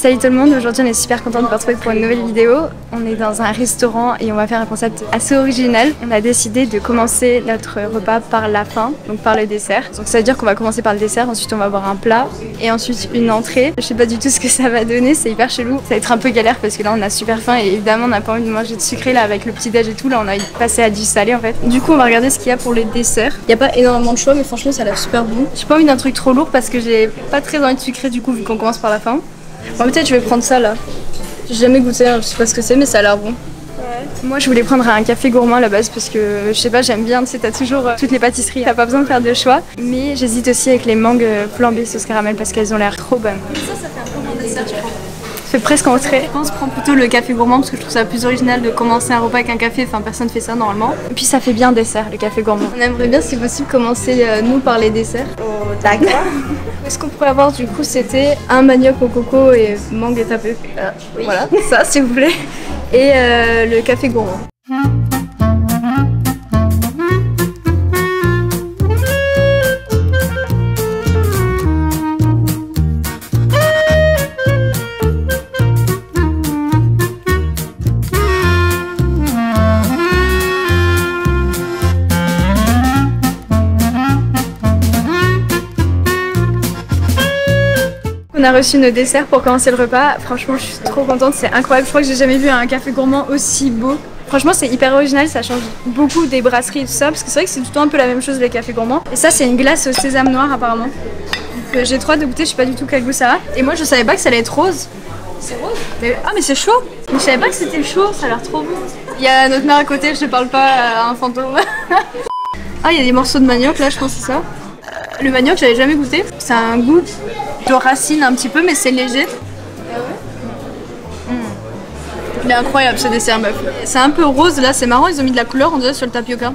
Salut tout le monde, aujourd'hui on est super content de vous retrouver pour une nouvelle vidéo. On est dans un restaurant et on va faire un concept assez original. On a décidé de commencer notre repas par la fin, donc par le dessert. Donc ça veut dire qu'on va commencer par le dessert, ensuite on va avoir un plat et ensuite une entrée. Je sais pas du tout ce que ça va donner, c'est hyper chelou. Ça va être un peu galère parce que là on a super faim et évidemment on n'a pas envie de manger de sucré là avec le petit déj et tout. Là on a envie de passer à du salé en fait. Du coup on va regarder ce qu'il y a pour les desserts. Il n'y a pas énormément de choix mais franchement ça a l'air super bon. J'ai pas envie d'un truc trop lourd parce que j'ai pas très envie de sucré du coup vu qu'on commence par la fin. Bon, peut-être je vais prendre ça là. J'ai jamais goûté, hein, je sais pas ce que c'est mais ça a l'air bon. Ouais. Moi je voulais prendre un café gourmand à la base parce que je sais pas, j'aime bien, tu sais, t'as toujours toutes les pâtisseries, t'as pas besoin de faire de choix. Mais j'hésite aussi avec les mangues flambées sauce caramel parce qu'elles ont l'air trop bonnes. Ça fait un peu mon dessert je crois. Ça fait presque entrée. Je pense prendre plutôt le café gourmand parce que je trouve ça plus original de commencer un repas avec un café, enfin personne fait ça normalement. Et puis ça fait bien dessert le café gourmand. On aimerait bien si possible commencer nous par les desserts. Oh d'accord. Ce qu'on pourrait avoir du coup c'était un manioc au coco et mangue et tapé. Oui. Voilà, ça si vous voulez. Et le café gourmand. On a reçu nos desserts pour commencer le repas. Franchement, je suis trop contente, c'est incroyable. Je crois que j'ai jamais vu un café gourmand aussi beau. Franchement, c'est hyper original, ça change beaucoup des brasseries et tout ça, parce que c'est vrai que c'est tout le temps un peu la même chose les cafés gourmands. Et ça, c'est une glace au sésame noir apparemment. Donc j'ai trop hâte de goûter, je sais pas du tout quel goût ça a. Et moi, je savais pas que ça allait être rose. C'est rose mais... Ah mais c'est chaud. Mais je savais pas que c'était chaud, ça a l'air trop bon. Il y a notre mère à côté, je parle pas à un fantôme. Ah, il y a des morceaux de manioc là, je pense que c'est ça. Le manioc, j'avais jamais goûté. C'est un goût de racine un petit peu, mais c'est léger. Il est incroyable ce dessert, meuf. C'est un peu rose là, c'est marrant, ils ont mis de la couleur, on dirait sur le tapioca.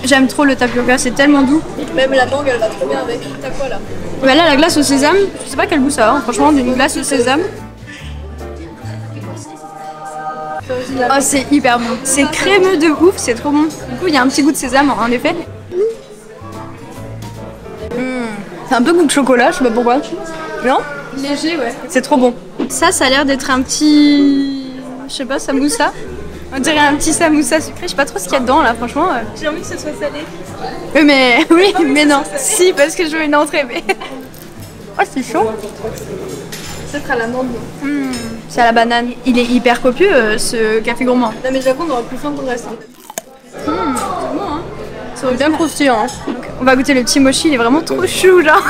J'aime trop le tapioca, c'est tellement doux. Même la mangue, elle va trop bien avec. T'as quoi là? Bah là, la glace au sésame, je sais pas quel goût ça a, hein. Franchement, une glace au sésame. Oh, c'est hyper bon. C'est crémeux de ouf, c'est trop bon. Du coup, il y a un petit goût de sésame en effet. C'est un peu goût de chocolat, je sais pas pourquoi. Non? Léger, ouais. C'est trop bon. Ça a l'air d'être un petit... Je sais pas, samoussa. On dirait un petit samoussa sucré. Je sais pas trop ce qu'il y a dedans là, franchement. J'ai envie que ce soit salé. Mais oui, mais non. Si, parce que je veux une entrée, mais... Oh, c'est chaud. Peut-être à la menthe. C'est à la banane. Il est hyper copieux ce café gourmand. Non mais j'avoue on aura plus faim pour le reste. C'est bon hein. C'est bien croustillant. Hein. Donc, on va goûter le petit mochi, il est vraiment trop chou genre.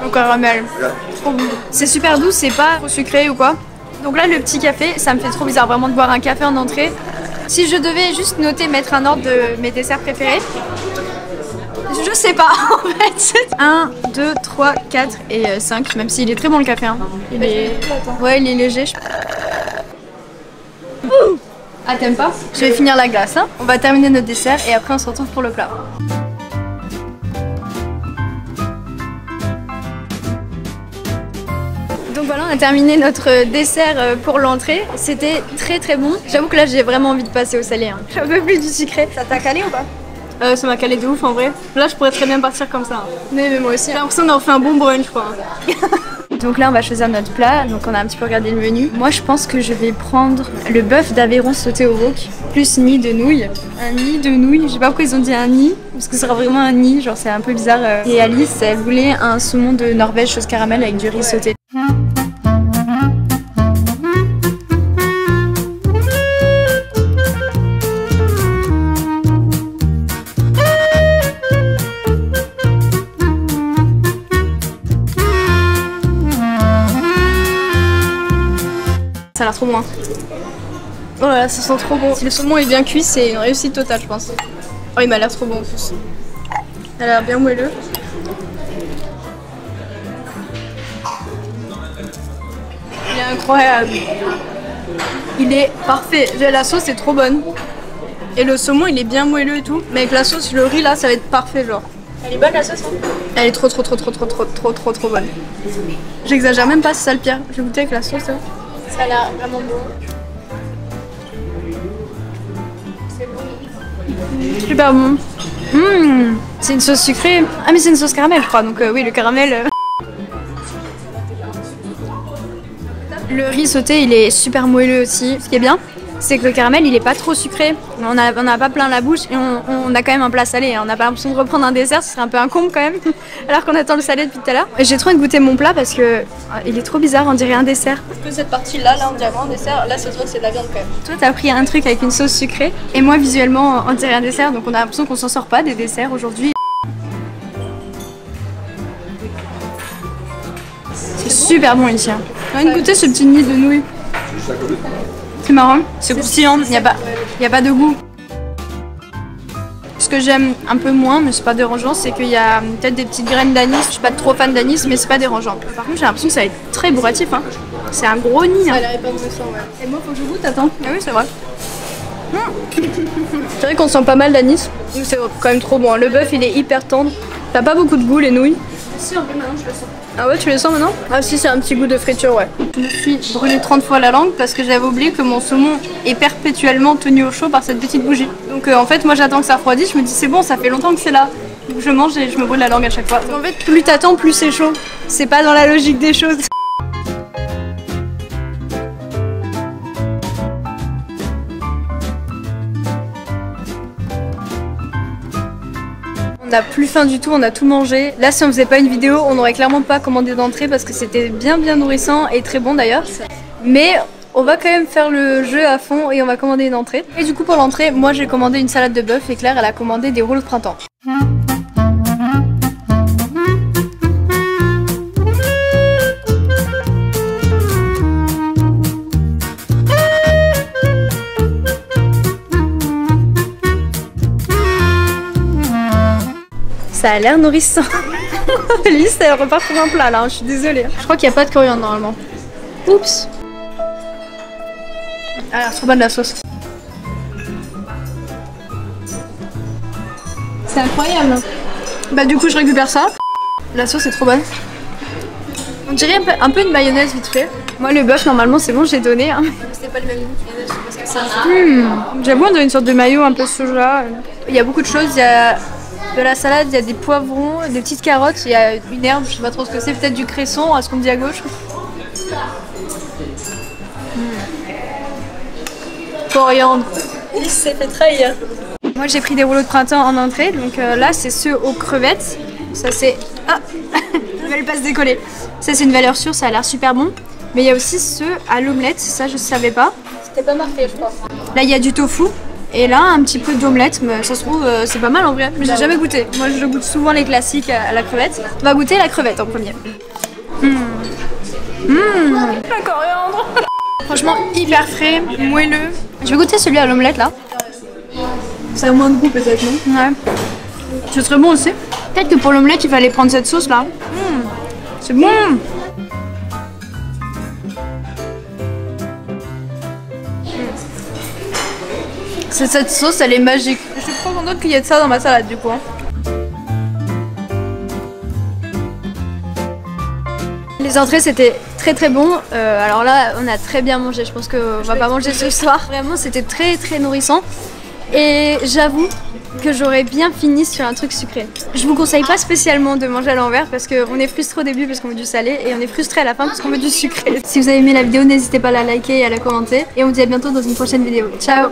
Au caramel. Trop bon. C'est super doux, c'est pas trop sucré ou quoi. Donc là le petit café, ça me fait trop bizarre vraiment de boire un café en entrée. Si je devais juste noter, mettre un ordre de mes desserts préférés. Je sais pas en fait. 1, 2, 3, 4 et 5, même s'il est très bon le café. Hein. Il est... Ouais, il est léger. Ah, t'aimes pas? Je vais finir la glace. Hein. On va terminer notre dessert et après on se retrouve pour le plat. Donc voilà, on a terminé notre dessert pour l'entrée. C'était très très bon. J'avoue que là j'ai vraiment envie de passer au salé. Hein. J'en veux plus du sucré. Ça t'a calé ou pas? Ça m'a calé de ouf en vrai. Là je pourrais très bien partir comme ça. Hein. Mais moi aussi. J'ai l'impression d'avoir fait un bon brunch quoi. Donc là on va choisir notre plat. Donc on a un petit peu regardé le menu. Moi je pense que je vais prendre le bœuf d'Aveyron sauté au wok plus nid de nouilles. Un nid de nouilles. Je sais pas pourquoi ils ont dit un nid. Parce que ce sera vraiment un nid. Genre c'est un peu bizarre. Et Alice elle voulait un saumon de Norvège sauce caramel avec du riz sauté. Ça a l'air trop bon. Oh là là, ça sent trop bon. Si le saumon est bien cuit, c'est une réussite totale, je pense. Oh, il m'a l'air trop bon en plus. Il a l'air bien moelleux. Il est incroyable. Il est parfait. La sauce est trop bonne. Et le saumon, il est bien moelleux et tout. Mais avec la sauce, le riz là, ça va être parfait genre. Elle est bonne la sauce hein? Elle est trop bonne. J'exagère même pas, c'est ça le pire. Je vais goûter avec la sauce là. Ça a l'air vraiment bon. C'est bon. Super bon. C'est une sauce sucrée. Ah mais c'est une sauce caramel je crois, donc oui le caramel. Le riz sauté il est super moelleux aussi. Ce qui est bien, c'est que le caramel il est pas trop sucré. On a pas plein la bouche et on a quand même un plat salé. On n'a pas l'impression de reprendre un dessert, ce serait un peu un comble quand même. Alors qu'on attend le salé depuis tout à l'heure. J'ai trop envie de goûter mon plat parce que il est trop bizarre, on dirait un dessert. Parce que cette partie-là, on dirait un dessert. Là, ça se voit que c'est de la viande quand même. Toi t'as pris un truc avec une sauce sucrée et moi visuellement on dirait un dessert, donc on a l'impression qu'on s'en sort pas des desserts aujourd'hui. C'est super bon ici. On va goûter ce petit nid de nouilles. C'est marrant, c'est croustillant, il n'y a pas de goût. Ce que j'aime un peu moins, mais c'est pas dérangeant, c'est qu'il y a peut-être des petites graines d'anis. Je suis pas trop fan d'anis, mais c'est pas dérangeant. Par contre, j'ai l'impression que ça va être très bourratif. Hein. C'est un gros nid. Ça Hein. a l'air épanouissant, ouais. Et moi, faut que je goûte, attends. Ah oui, c'est vrai. C'est vrai qu'on sent pas mal d'anis. C'est quand même trop bon. Hein. Le bœuf, il est hyper tendre. T'as pas beaucoup de goût, les nouilles. Si, un peu maintenant, je le sens. Ah ouais, tu les sens maintenant? Ah si, c'est un petit goût de friture, ouais. Je me suis brûlé 30 fois la langue parce que j'avais oublié que mon saumon est perpétuellement tenu au chaud par cette petite bougie. Donc en fait, moi j'attends que ça refroidisse, je me dis c'est bon, ça fait longtemps que c'est là. Donc je mange et je me brûle la langue à chaque fois. En fait, plus t'attends, plus c'est chaud. C'est pas dans la logique des choses. On n'a plus faim du tout, on a tout mangé. Là, si on faisait pas une vidéo, on n'aurait clairement pas commandé d'entrée parce que c'était bien nourrissant et très bon d'ailleurs. Mais on va quand même faire le jeu à fond et on va commander une entrée. Et du coup, pour l'entrée, moi j'ai commandé une salade de bœuf et Claire, elle a commandé des rouleaux de printemps. Ça a l'air nourrissant. Lise, elle repart pour un plat là, hein, je suis désolée. Je crois qu'il n'y a pas de coriandre normalement. Oups. Elle a l'air trop bonne la sauce. C'est incroyable. Bah du coup je récupère ça. La sauce est trop bonne. On dirait un peu une mayonnaise vite fait. Moi le bœuf normalement c'est bon, j'ai donné. Hein. C'est pas le même goût. Parce que ça... J'avoue on dirait une sorte de mayo un peu soja. Il y a beaucoup de choses, il y a de la salade, il y a des poivrons, des petites carottes, il y a une herbe, je sais pas trop ce que c'est, peut-être du cresson, à ce qu'on me dit à gauche. Coriandre. Il s'est fait trahir. Moi j'ai pris des rouleaux de printemps en entrée, donc là c'est ceux aux crevettes. Ça c'est... Ah ils veulent pas se décoller. Ça c'est une valeur sûre, ça a l'air super bon. Mais il y a aussi ceux à l'omelette, ça je savais pas. C'était pas marqué, je crois. Là il y a du tofu. Et là, un petit peu d'omelette, mais ça se trouve, c'est pas mal en vrai. Mais j'ai jamais goûté. Moi, je goûte souvent les classiques à la crevette. On va goûter la crevette en premier. La coriandre. Franchement, hyper frais, moelleux. Je vais goûter celui à l'omelette là. Ça a moins de goût peut-être, non? Ouais. C'est très bon aussi. Peut-être que pour l'omelette, il fallait prendre cette sauce là. C'est bon. Cette sauce, elle est magique. Je suis trop contente qu'il y ait de ça dans ma salade du coup. Hein. Les entrées c'était très bon. Alors là, on a très bien mangé. Je pense qu'on va pas manger ce soir. Vraiment, c'était très nourrissant. Et j'avoue que j'aurais bien fini sur un truc sucré. Je vous conseille pas spécialement de manger à l'envers parce qu'on est frustré au début parce qu'on veut du salé et on est frustré à la fin parce qu'on veut du sucré. Si vous avez aimé la vidéo, n'hésitez pas à la liker et à la commenter. Et on vous dit à bientôt dans une prochaine vidéo. Ciao!